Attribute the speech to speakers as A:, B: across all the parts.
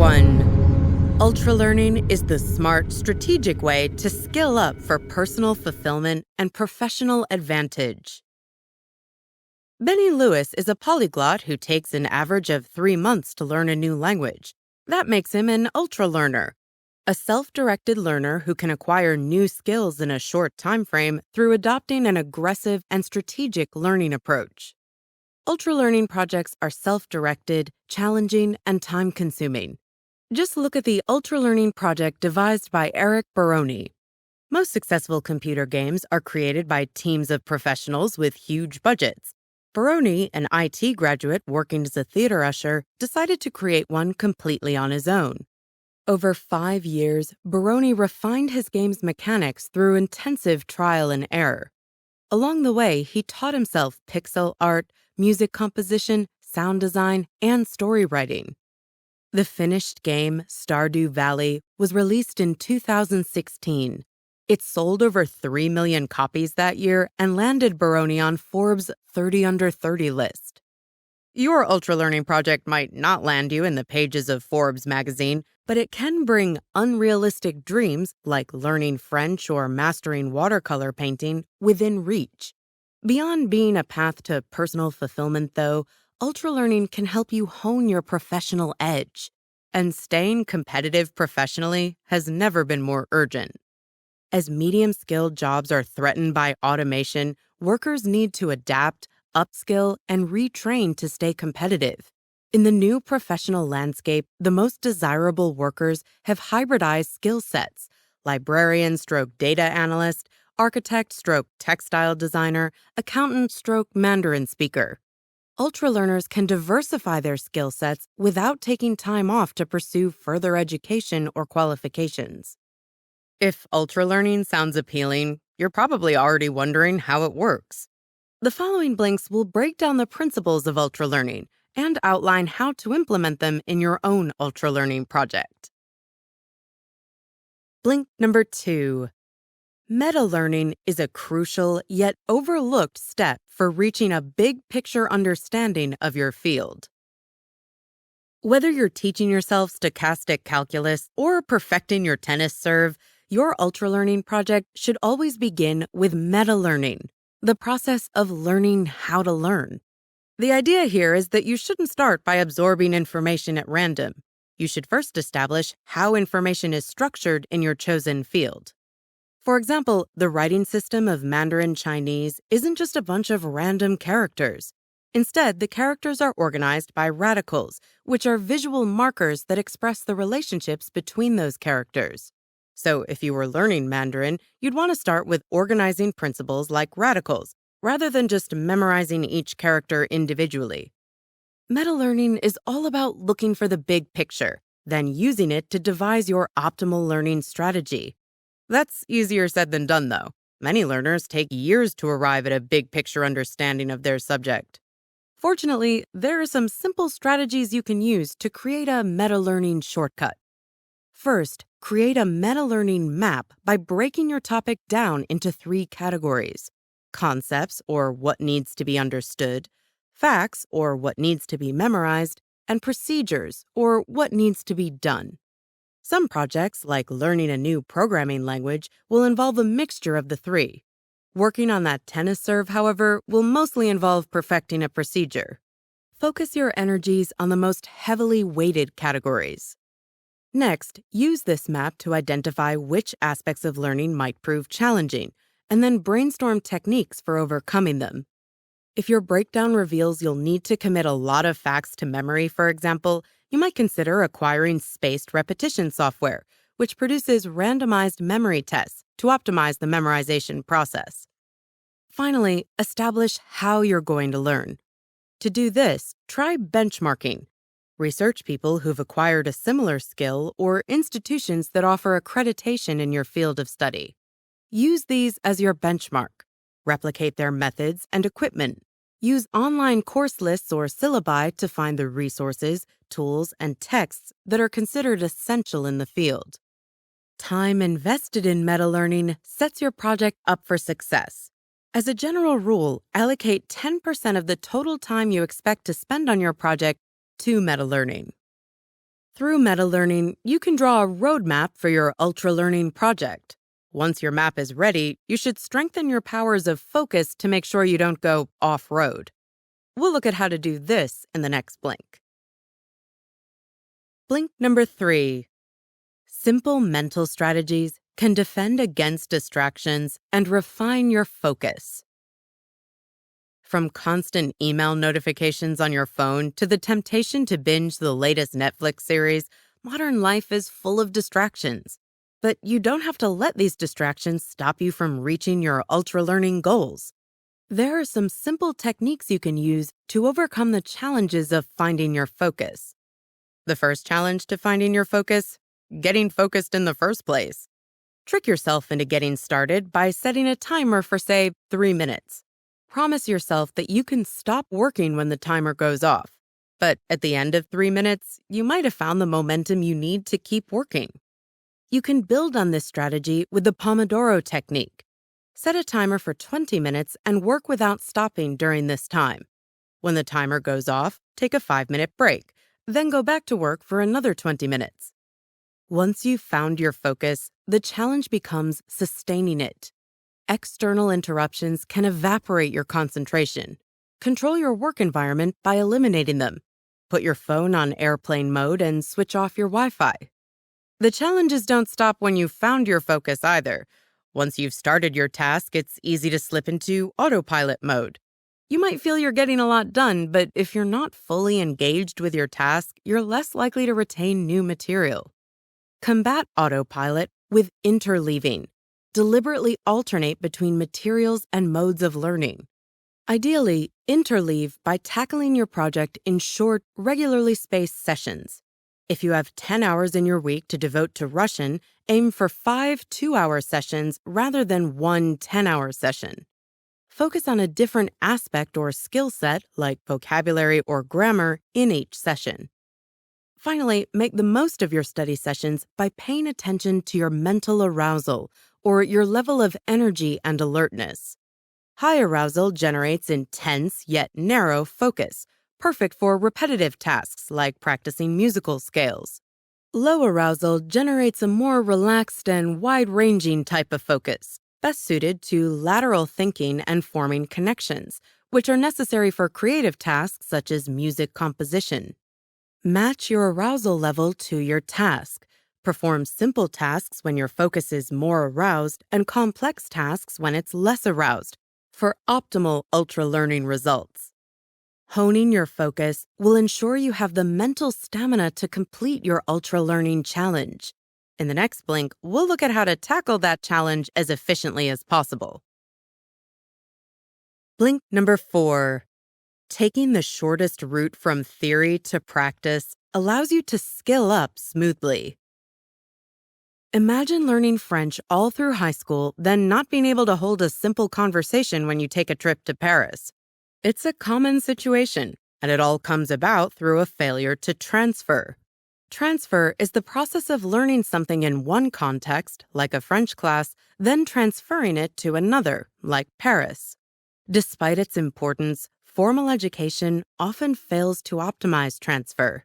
A: 1. Ultralearning is the smart, strategic way to skill up for personal fulfillment and professional advantage. Benny Lewis is a polyglot who takes an average of 3 months to learn a new language. That makes him an ultralearner, a self-directed learner who can acquire new skills in a short time frame through adopting an aggressive and strategic learning approach. Ultralearning projects are self-directed, challenging, and time-consuming. Just look at the Ultralearning project devised by Eric Baroni. Most successful computer games are created by teams of professionals with huge budgets. Baroni, an IT graduate working as a theater usher, decided to create one completely on his own. Over 5 years, Baroni refined his game's mechanics through intensive trial and error. Along the way, he taught himself pixel art, music composition, sound design, and story writing. The finished game, Stardew Valley, was released in 2016. It sold over 3 million copies that year and landed Baroni on Forbes' 30 Under 30 list. Your ultralearning project might not land you in the pages of Forbes magazine, but it can bring unrealistic dreams like learning French or mastering watercolor painting within reach. Beyond being a path to personal fulfillment, though, ultralearning can help you hone your professional edge. And staying competitive professionally has never been more urgent. As medium-skilled jobs are threatened by automation, workers need to adapt, upskill, and retrain to stay competitive. In the new professional landscape, the most desirable workers have hybridized skill sets: librarian/data analyst, architect/textile designer, accountant/Mandarin speaker. Ultralearners can diversify their skill sets without taking time off to pursue further education or qualifications. If ultralearning sounds appealing, you're probably already wondering how it works. The following blinks will break down the principles of ultralearning and outline how to implement them in your own ultralearning project. Blink number 2. Meta-learning is a crucial yet overlooked step for reaching a big-picture understanding of your field. Whether you're teaching yourself stochastic calculus or perfecting your tennis serve, your ultralearning project should always begin with meta-learning, the process of learning how to learn. The idea here is that you shouldn't start by absorbing information at random. You should first establish how information is structured in your chosen field. For example, the writing system of Mandarin Chinese isn't just a bunch of random characters. Instead, the characters are organized by radicals, which are visual markers that express the relationships between those characters. So if you were learning Mandarin, you'd want to start with organizing principles like radicals, rather than just memorizing each character individually. Meta-learning is all about looking for the big picture, then using it to devise your optimal learning strategy. That's easier said than done, though. Many learners take years to arrive at a big-picture understanding of their subject. Fortunately, there are some simple strategies you can use to create a meta-learning shortcut. First, create a meta-learning map by breaking your topic down into 3 categories: concepts, or what needs to be understood, facts, or what needs to be memorized, and procedures, or what needs to be done. Some projects, like learning a new programming language, will involve a mixture of the 3. Working on that tennis serve, however, will mostly involve perfecting a procedure. Focus your energies on the most heavily weighted categories. Next, use this map to identify which aspects of learning might prove challenging, and then brainstorm techniques for overcoming them. If your breakdown reveals you'll need to commit a lot of facts to memory, for example, you might consider acquiring spaced repetition software, which produces randomized memory tests to optimize the memorization process. Finally, establish how you're going to learn. To do this, try benchmarking. Research people who've acquired a similar skill or institutions that offer accreditation in your field of study. Use these as your benchmark. Replicate their methods and equipment. Use online course lists or syllabi to find the resources, tools, and texts that are considered essential in the field. Time invested in meta-learning sets your project up for success. As a general rule, allocate 10% of the total time you expect to spend on your project to meta-learning. Through meta-learning, you can draw a roadmap for your ultra-learning project. Once your map is ready, you should strengthen your powers of focus to make sure you don't go off-road. We'll look at how to do this in the next blink. Blink number 3. Simple mental strategies can defend against distractions and refine your focus. From constant email notifications on your phone to the temptation to binge the latest Netflix series, modern life is full of distractions. But you don't have to let these distractions stop you from reaching your ultra-learning goals. There are some simple techniques you can use to overcome the challenges of finding your focus. The first challenge to finding your focus: getting focused in the first place. Trick yourself into getting started by setting a timer for, say, 3 minutes. Promise yourself that you can stop working when the timer goes off. But at the end of 3 minutes, you might have found the momentum you need to keep working. You can build on this strategy with the Pomodoro technique. Set a timer for 20 minutes and work without stopping during this time. When the timer goes off, take a 5-minute break, then go back to work for another 20 minutes. Once you've found your focus, the challenge becomes sustaining it. External interruptions can evaporate your concentration. Control your work environment by eliminating them. Put your phone on airplane mode and switch off your Wi-Fi. The challenges don't stop when you've found your focus either. Once you've started your task, it's easy to slip into autopilot mode. You might feel you're getting a lot done, but if you're not fully engaged with your task, you're less likely to retain new material. Combat autopilot with interleaving. Deliberately alternate between materials and modes of learning. Ideally, interleave by tackling your project in short, regularly spaced sessions. If you have 10 hours in your week to devote to Russian, aim for 5 2-hour sessions rather than 1 10-hour session. Focus on a different aspect or skill set, like vocabulary or grammar, in each session. Finally, make the most of your study sessions by paying attention to your mental arousal, or your level of energy and alertness. High arousal generates intense yet narrow focus, perfect for repetitive tasks like practicing musical scales. Low arousal generates a more relaxed and wide-ranging type of focus, best suited to lateral thinking and forming connections, which are necessary for creative tasks such as music composition. Match your arousal level to your task. Perform simple tasks when your focus is more aroused and complex tasks when it's less aroused for optimal ultra-learning results. Honing your focus will ensure you have the mental stamina to complete your ultra-learning challenge. In the next blink, we'll look at how to tackle that challenge as efficiently as possible. Blink number 4. Taking the shortest route from theory to practice allows you to skill up smoothly. Imagine learning French all through high school, then not being able to hold a simple conversation when you take a trip to Paris. It's a common situation, and it all comes about through a failure to transfer. Transfer is the process of learning something in one context, like a French class, then transferring it to another, like Paris. Despite its importance, formal education often fails to optimize transfer.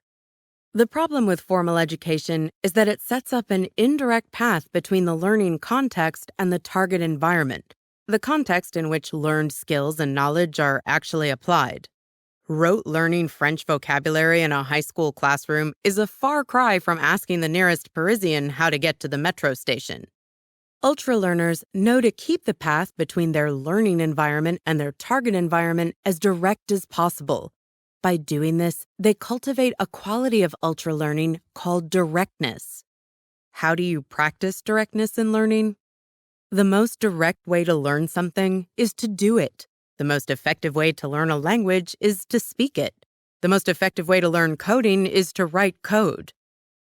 A: The problem with formal education is that it sets up an indirect path between the learning context and the target environment, the context in which learned skills and knowledge are actually applied. Rote learning French vocabulary in a high school classroom is a far cry from asking the nearest Parisian how to get to the metro station. Ultra-learners know to keep the path between their learning environment and their target environment as direct as possible. By doing this, they cultivate a quality of ultra-learning called directness. How do you practice directness in learning? The most direct way to learn something is to do it. The most effective way to learn a language is to speak it. The most effective way to learn coding is to write code.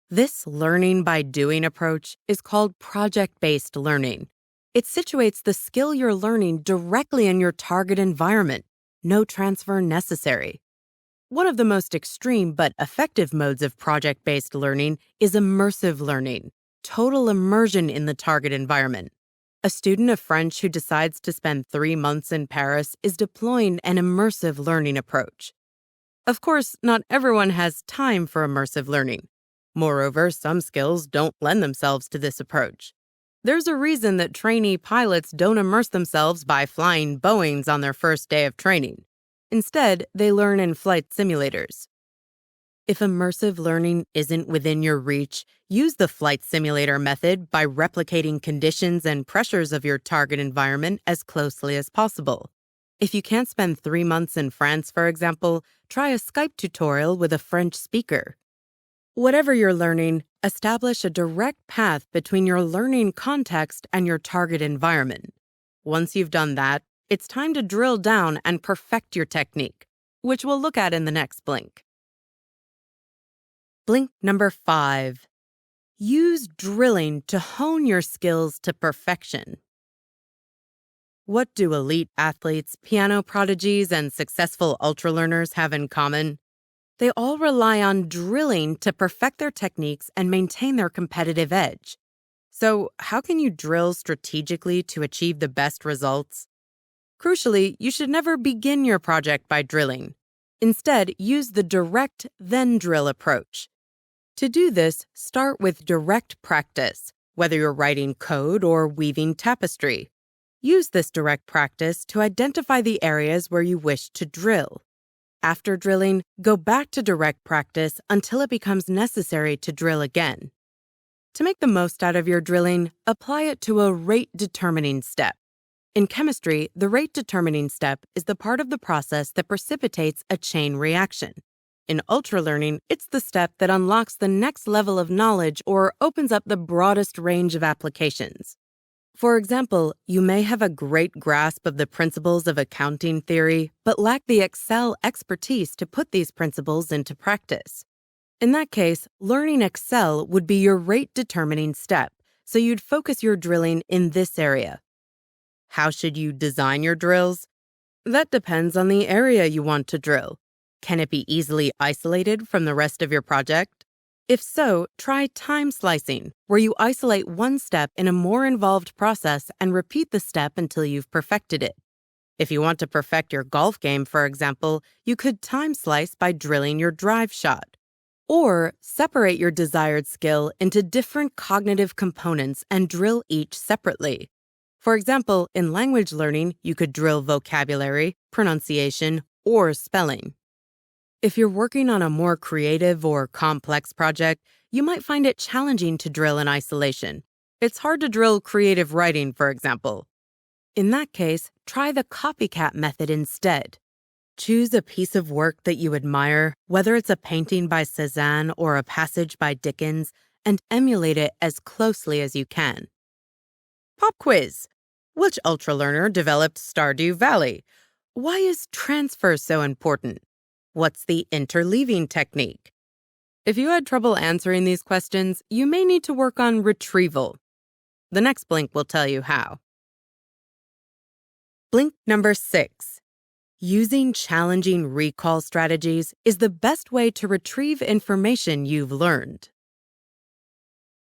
A: This learning by doing approach is called project-based learning. It situates the skill you're learning directly in your target environment. No transfer necessary. One of the most extreme but effective modes of project-based learning is immersive learning, total immersion in the target environment. A student of French who decides to spend 3 months in Paris is deploying an immersive learning approach. Of course, not everyone has time for immersive learning. Moreover, some skills don't lend themselves to this approach. There's a reason that trainee pilots don't immerse themselves by flying Boeings on their first day of training. Instead, they learn in flight simulators. If immersive learning isn't within your reach, use the flight simulator method by replicating conditions and pressures of your target environment as closely as possible. If you can't spend 3 months in France, for example, try a Skype tutorial with a French speaker. Whatever you're learning, establish a direct path between your learning context and your target environment. Once you've done that, it's time to drill down and perfect your technique, which we'll look at in the next blink. Blink number 5. Use drilling to hone your skills to perfection. What do elite athletes, piano prodigies, and successful ultralearners have in common? They all rely on drilling to perfect their techniques and maintain their competitive edge. So, how can you drill strategically to achieve the best results? Crucially, you should never begin your project by drilling. Instead, use the direct, then drill approach. To do this, start with direct practice, whether you're writing code or weaving tapestry. Use this direct practice to identify the areas where you wish to drill. After drilling, go back to direct practice until it becomes necessary to drill again. To make the most out of your drilling, apply it to a rate-determining step. In chemistry, the rate-determining step is the part of the process that precipitates a chain reaction. In ultralearning, it's the step that unlocks the next level of knowledge or opens up the broadest range of applications. For example, you may have a great grasp of the principles of accounting theory, but lack the Excel expertise to put these principles into practice. In that case, learning Excel would be your rate-determining step, so you'd focus your drilling in this area. How should you design your drills? That depends on the area you want to drill. Can it be easily isolated from the rest of your project? If so, try time slicing, where you isolate one step in a more involved process and repeat the step until you've perfected it. If you want to perfect your golf game, for example, you could time slice by drilling your drive shot. Or separate your desired skill into different cognitive components and drill each separately. For example, in language learning, you could drill vocabulary, pronunciation, or spelling. If you're working on a more creative or complex project, you might find it challenging to drill in isolation. It's hard to drill creative writing, for example. In that case, try the copycat method instead. Choose a piece of work that you admire, whether it's a painting by Cézanne or a passage by Dickens, and emulate it as closely as you can. Pop quiz. Which ultralearner developed Stardew Valley? Why is transfer so important? What's the interleaving technique? If you had trouble answering these questions, you may need to work on retrieval. The next blink will tell you how. Blink number 6. Using challenging recall strategies is the best way to retrieve information you've learned.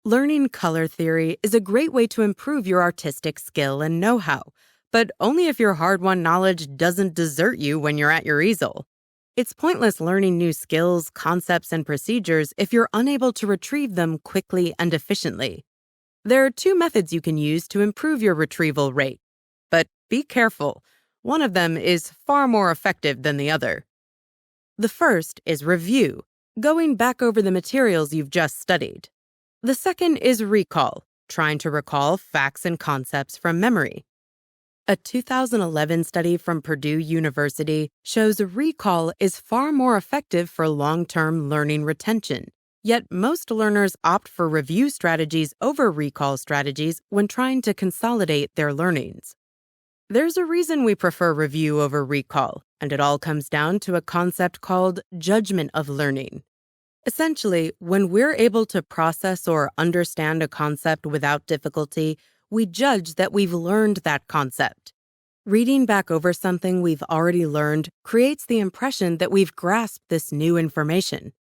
A: Learning color theory is a great way to improve your artistic skill and know-how, but only if your hard-won knowledge doesn't desert you when you're at your easel. It's pointless learning new skills, concepts, and procedures if you're unable to retrieve them quickly and efficiently. There are 2 methods you can use to improve your retrieval rate. But be careful. One of them is far more effective than the other. The first is review, going back over the materials you've just studied. The second is recall, trying to recall facts and concepts from memory. A 2011 study from Purdue University shows recall is far more effective for long-term learning retention. Yet most learners opt for review strategies over recall strategies when trying to consolidate their learnings. There's a reason we prefer review over recall, and it all comes down to a concept called judgment of learning. Essentially, when we're able to process or understand a concept without difficulty, we judge that we've learned that concept. Reading back over something we've already learned creates the impression that we've grasped this new information.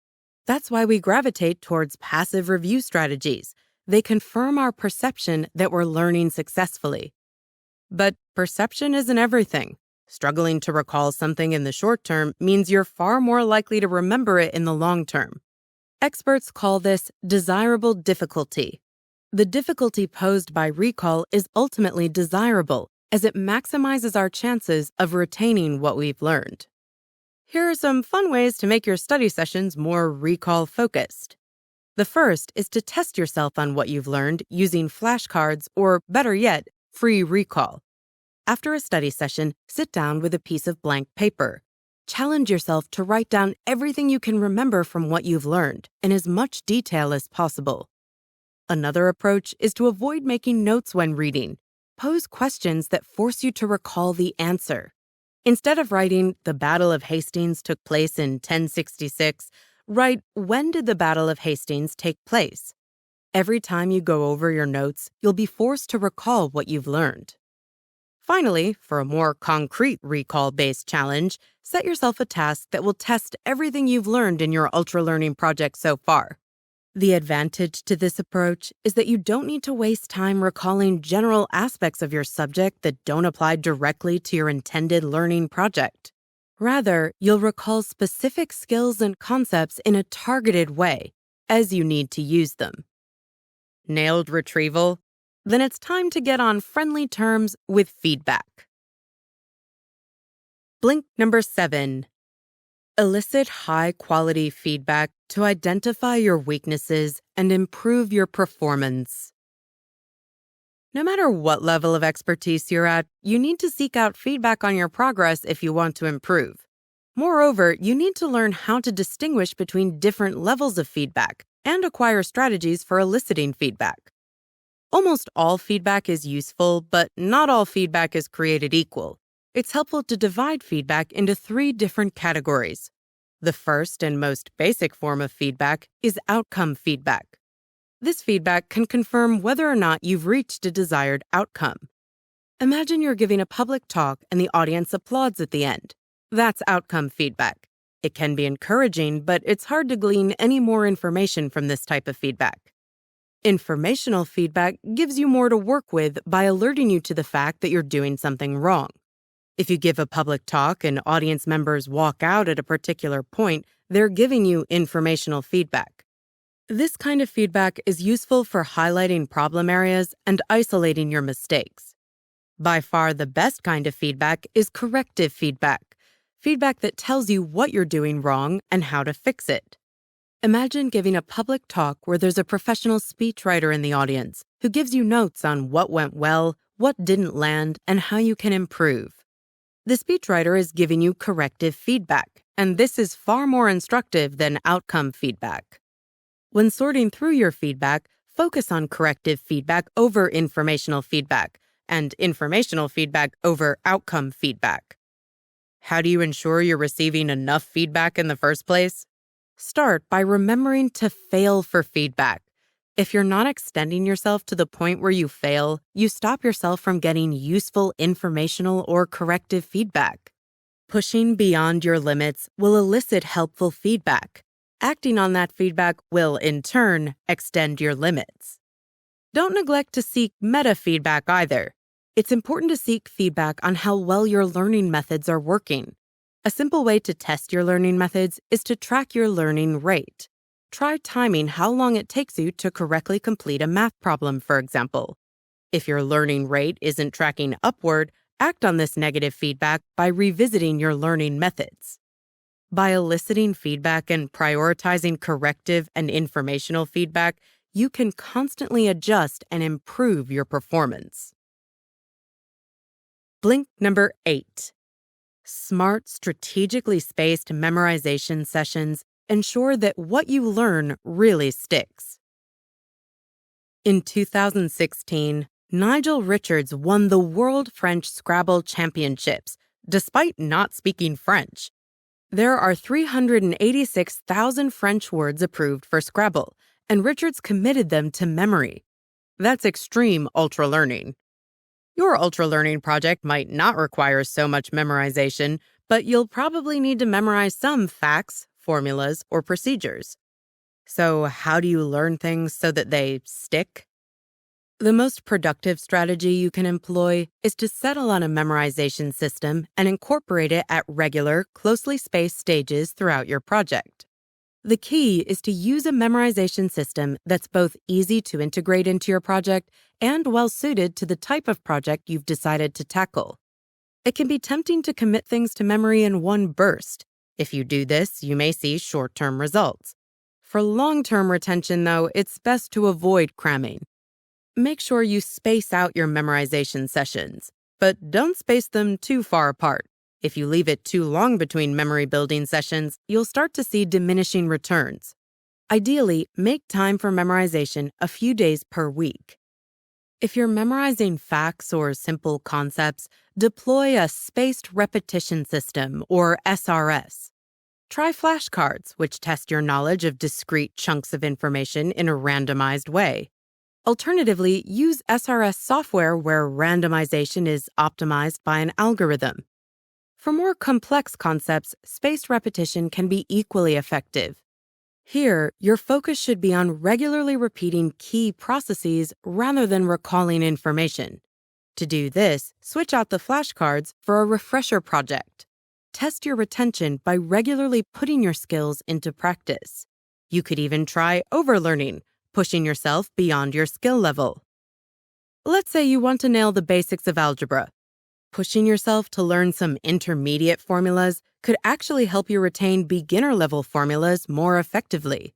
A: That's why we gravitate towards passive review strategies. They confirm our perception that we're learning successfully. But perception isn't everything. Struggling to recall something in the short term means you're far more likely to remember it in the long term. Experts call this desirable difficulty. The difficulty posed by recall is ultimately desirable, as it maximizes our chances of retaining what we've learned. Here are some fun ways to make your study sessions more recall-focused. The first is to test yourself on what you've learned using flashcards or, better yet, free recall. After a study session, sit down with a piece of blank paper. Challenge yourself to write down everything you can remember from what you've learned in as much detail as possible. Another approach is to avoid making notes when reading. Pose questions that force you to recall the answer. Instead of writing, "The Battle of Hastings took place in 1066, write, "When did the Battle of Hastings take place?" Every time you go over your notes, you'll be forced to recall what you've learned. Finally, for a more concrete recall-based challenge, set yourself a task that will test everything you've learned in your Ultralearning project so far. The advantage to this approach is that you don't need to waste time recalling general aspects of your subject that don't apply directly to your intended learning project. Rather, you'll recall specific skills and concepts in a targeted way, as you need to use them. Nailed retrieval? Then it's time to get on friendly terms with feedback. Blink number 7. Elicit high-quality feedback to identify your weaknesses and improve your performance. No matter what level of expertise you're at, you need to seek out feedback on your progress if you want to improve. Moreover, you need to learn how to distinguish between different levels of feedback and acquire strategies for eliciting feedback. Almost all feedback is useful, but not all feedback is created equal. It's helpful to divide feedback into 3 different categories. The first and most basic form of feedback is outcome feedback. This feedback can confirm whether or not you've reached a desired outcome. Imagine you're giving a public talk and the audience applauds at the end. That's outcome feedback. It can be encouraging, but it's hard to glean any more information from this type of feedback. Informational feedback gives you more to work with by alerting you to the fact that you're doing something wrong. If you give a public talk and audience members walk out at a particular point, they're giving you informational feedback. This kind of feedback is useful for highlighting problem areas and isolating your mistakes. By far the best kind of feedback is corrective feedback, feedback that tells you what you're doing wrong and how to fix it. Imagine giving a public talk where there's a professional speechwriter in the audience who gives you notes on what went well, what didn't land, and how you can improve. The speechwriter is giving you corrective feedback, and this is far more instructive than outcome feedback. When sorting through your feedback, focus on corrective feedback over informational feedback, and informational feedback over outcome feedback. How do you ensure you're receiving enough feedback in the first place? Start by remembering to fail for feedback. If you're not extending yourself to the point where you fail, you stop yourself from getting useful informational or corrective feedback. Pushing beyond your limits will elicit helpful feedback. Acting on that feedback will, in turn, extend your limits. Don't neglect to seek meta feedback either. It's important to seek feedback on how well your learning methods are working. A simple way to test your learning methods is to track your learning rate. Try timing how long it takes you to correctly complete a math problem, for example. If your learning rate isn't tracking upward, act on this negative feedback by revisiting your learning methods. By eliciting feedback and prioritizing corrective and informational feedback, you can constantly adjust and improve your performance. Blink number 8. Smart, strategically spaced memorization sessions ensure that what you learn really sticks. In 2016, Nigel Richards won the World French Scrabble Championships, despite not speaking French. There are 386,000 French words approved for Scrabble, and Richards committed them to memory. That's extreme ultralearning. Your ultralearning project might not require so much memorization, but you'll probably need to memorize some facts, formulas, or procedures. So, how do you learn things so that they stick? The most productive strategy you can employ is to settle on a memorization system and incorporate it at regular, closely spaced stages throughout your project. The key is to use a memorization system that's both easy to integrate into your project and well-suited to the type of project you've decided to tackle. It can be tempting to commit things to memory in one burst. If you do this, you may see short-term results. For long-term retention, though, it's best to avoid cramming. Make sure you space out your memorization sessions, but don't space them too far apart. If you leave it too long between memory-building sessions, you'll start to see diminishing returns. Ideally, make time for memorization a few days per week. If you're memorizing facts or simple concepts, deploy a spaced repetition system, or SRS. Try flashcards, which test your knowledge of discrete chunks of information in a randomized way. Alternatively, use SRS software where randomization is optimized by an algorithm. For more complex concepts, spaced repetition can be equally effective. Here, your focus should be on regularly repeating key processes rather than recalling information. To do this, switch out the flashcards for a refresher project. Test your retention by regularly putting your skills into practice. You could even try overlearning, pushing yourself beyond your skill level. Let's say you want to nail the basics of algebra. Pushing yourself to learn some intermediate formulas could actually help you retain beginner-level formulas more effectively.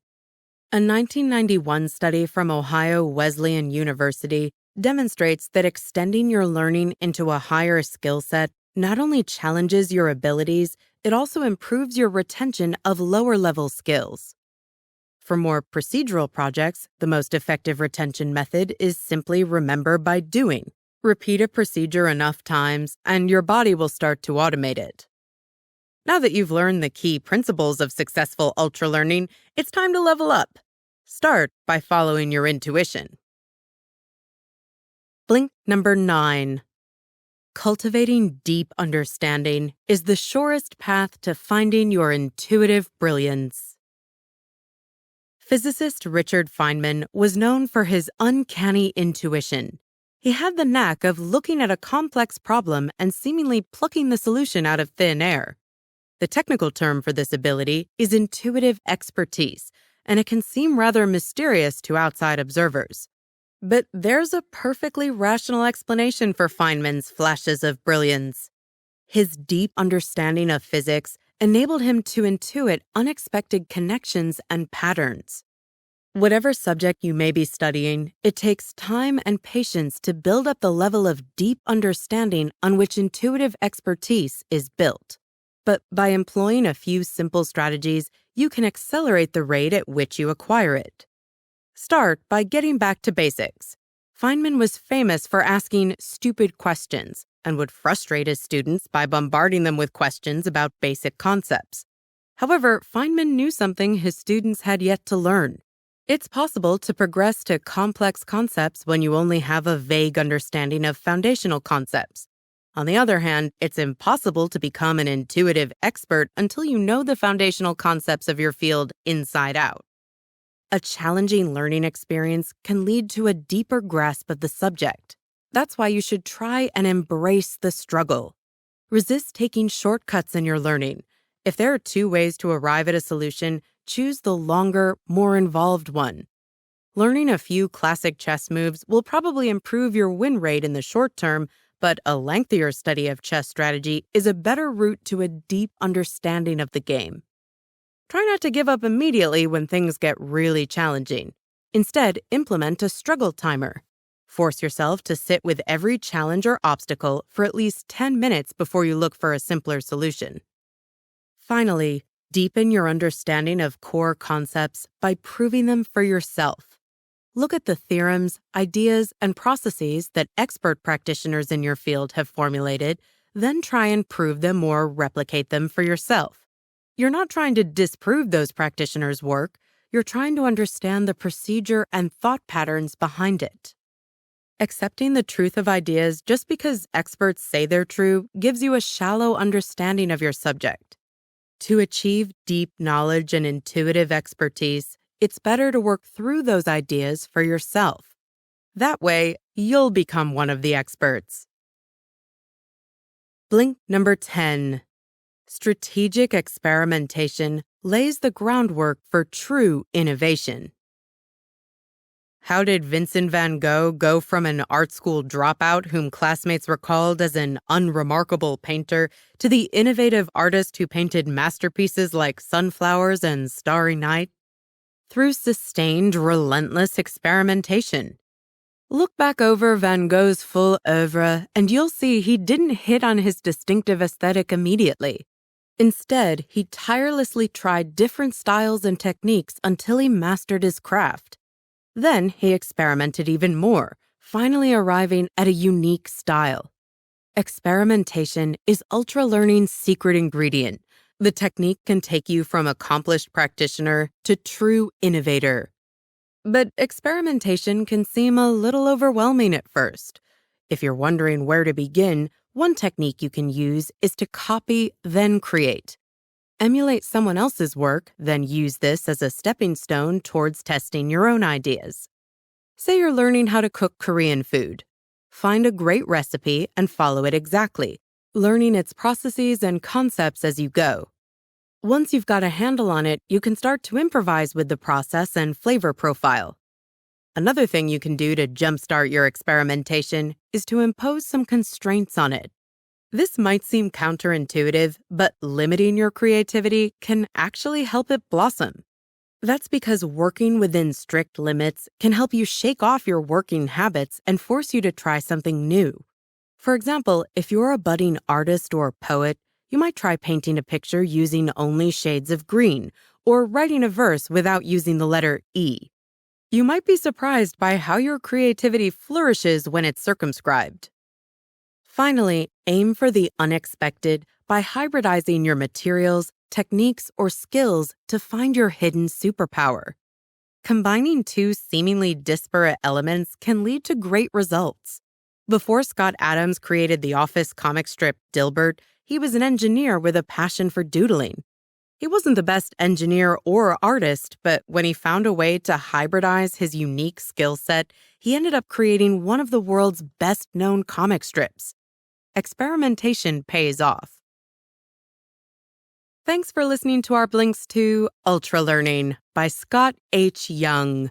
A: A 1991 study from Ohio Wesleyan University demonstrates that extending your learning into a higher skill set not only challenges your abilities, it also improves your retention of lower-level skills. For more procedural projects, the most effective retention method is simply remember by doing. Repeat a procedure enough times, and your body will start to automate it. Now that you've learned the key principles of successful ultralearning, it's time to level up. Start by following your intuition. Blink number 9. Cultivating deep understanding is the surest path to finding your intuitive brilliance. Physicist Richard Feynman was known for his uncanny intuition. He had the knack of looking at a complex problem and seemingly plucking the solution out of thin air. The technical term for this ability is intuitive expertise, and it can seem rather mysterious to outside observers. But there's a perfectly rational explanation for Feynman's flashes of brilliance. His deep understanding of physics enabled him to intuit unexpected connections and patterns. Whatever subject you may be studying, it takes time and patience to build up the level of deep understanding on which intuitive expertise is built. But by employing a few simple strategies, you can accelerate the rate at which you acquire it. Start by getting back to basics. Feynman was famous for asking stupid questions and would frustrate his students by bombarding them with questions about basic concepts. However, Feynman knew something his students had yet to learn. It's possible to progress to complex concepts when you only have a vague understanding of foundational concepts. On the other hand, it's impossible to become an intuitive expert until you know the foundational concepts of your field inside out. A challenging learning experience can lead to a deeper grasp of the subject. That's why you should try and embrace the struggle. Resist taking shortcuts in your learning. If there are 2 ways to arrive at a solution, choose the longer, more involved one. Learning a few classic chess moves will probably improve your win rate in the short term, but a lengthier study of chess strategy is a better route to a deep understanding of the game. Try not to give up immediately when things get really challenging. Instead, implement a struggle timer. Force yourself to sit with every challenge or obstacle for at least 10 minutes before you look for a simpler solution. Finally, deepen your understanding of core concepts by proving them for yourself. Look at the theorems, ideas, and processes that expert practitioners in your field have formulated, then try and prove them or replicate them for yourself. You're not trying to disprove those practitioners' work, you're trying to understand the procedure and thought patterns behind it. Accepting the truth of ideas just because experts say they're true gives you a shallow understanding of your subject. To achieve deep knowledge and intuitive expertise, it's better to work through those ideas for yourself. That way, you'll become one of the experts. Blink number 10. Strategic experimentation lays the groundwork for true innovation. How did Vincent van Gogh go from an art school dropout whom classmates recalled as an unremarkable painter to the innovative artist who painted masterpieces like Sunflowers and Starry Night? Through sustained, relentless experimentation. Look back over Van Gogh's full oeuvre, and you'll see he didn't hit on his distinctive aesthetic immediately. Instead, he tirelessly tried different styles and techniques until he mastered his craft. Then he experimented even more, finally arriving at a unique style. Experimentation is Ultralearning's secret ingredient. The technique can take you from accomplished practitioner to true innovator. But experimentation can seem a little overwhelming at first. If you're wondering where to begin, one technique you can use is to copy, then create. Emulate someone else's work, then use this as a stepping stone towards testing your own ideas. Say you're learning how to cook Korean food. Find a great recipe and follow it exactly, learning its processes and concepts as you go. Once you've got a handle on it, you can start to improvise with the process and flavor profile. Another thing you can do to jumpstart your experimentation is to impose some constraints on it. This might seem counterintuitive, but limiting your creativity can actually help it blossom. That's because working within strict limits can help you shake off your working habits and force you to try something new. For example, if you're a budding artist or poet, you might try painting a picture using only shades of green, or writing a verse without using the letter E. You might be surprised by how your creativity flourishes when it's circumscribed. Finally, aim for the unexpected by hybridizing your materials, techniques, or skills to find your hidden superpower. Combining two seemingly disparate elements can lead to great results. Before Scott Adams created the Office comic strip Dilbert, he was an engineer with a passion for doodling. He wasn't the best engineer or artist, but when he found a way to hybridize his unique skill set, he ended up creating one of the world's best-known comic strips. Experimentation pays off. Thanks for listening to our blinks to Ultralearning by Scott H. Young.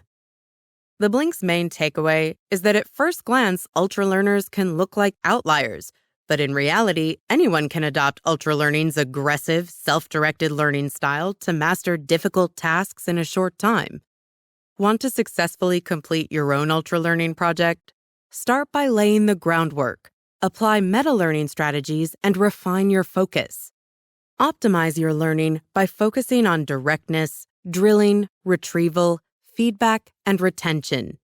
A: The blink's main takeaway is that at first glance, ultralearners can look like outliers, but in reality, anyone can adopt Ultralearning's aggressive, self-directed learning style to master difficult tasks in a short time. Want to successfully complete your own Ultralearning project? Start by laying the groundwork. Apply meta-learning strategies and refine your focus. Optimize your learning by focusing on directness, drilling, retrieval, feedback, and retention.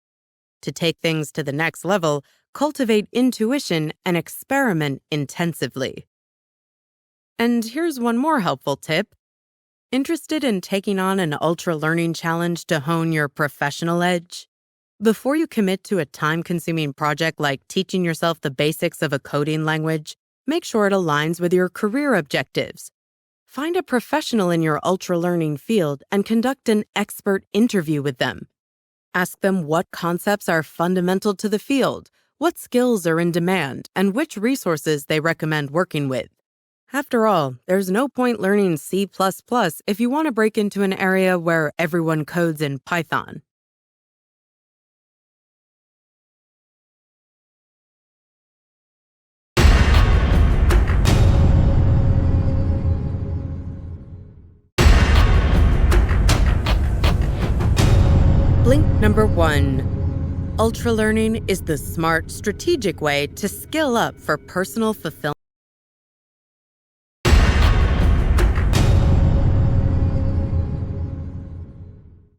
A: To take things to the next level, cultivate intuition and experiment intensively. And here's one more helpful tip. Interested in taking on an Ultralearning challenge to hone your professional edge? Before you commit to a time-consuming project like teaching yourself the basics of a coding language, make sure it aligns with your career objectives. Find a professional in your Ultralearning field and conduct an expert interview with them. Ask them what concepts are fundamental to the field, what skills are in demand, and which resources they recommend working with. After all, there's no point learning C++ if you want to break into an area where everyone codes in Python. Blink number 1. Ultralearning is the smart, strategic way to skill up for personal fulfillment.